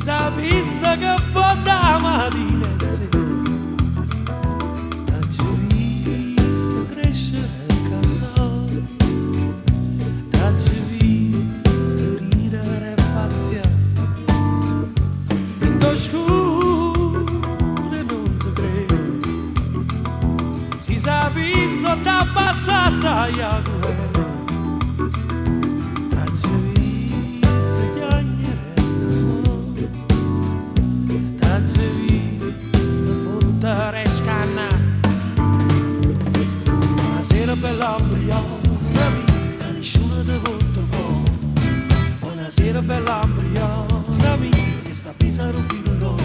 sapesse che poi da mattina e sera t'ho visto crescere e cantare, t'ho visto ridere e pazziare, in oscuro e non si crede, si sapesse da passare stai a guerra. Buonasera bella ambriana mia, che nessuno ti volta fuori. Buonasera bella ambriana mia, che sta a pisare un filo.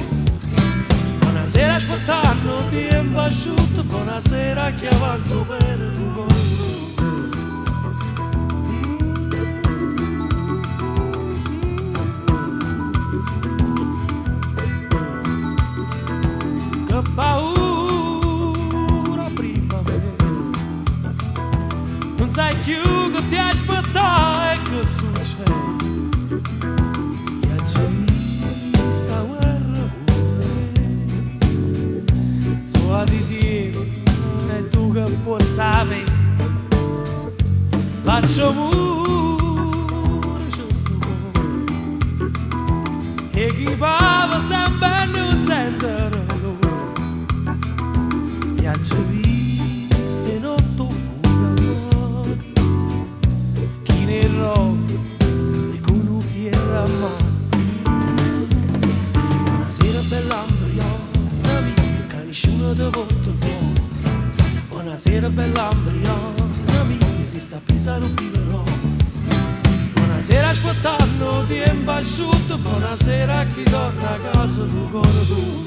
Buonasera aspettando tempo asciutto, buonasera che avanzo per il cuore. Che paura primavera, non sai più che ti aspettare e che succede. E c'è questa guerra pure, so di te e tu che puoi sapere, faccio pure questo cuore e chi parla sempre non sente. Ci viste notte fuori, chi ne roba e con un fiero a mano. Buonasera bella ambriana mia, che nessuno ti volta fuori. Buonasera bella ambriana mia, che sta a pisare un filo. Buonasera aspettando tempo asciutto, buonasera a chi torna a casa tu cuore tu.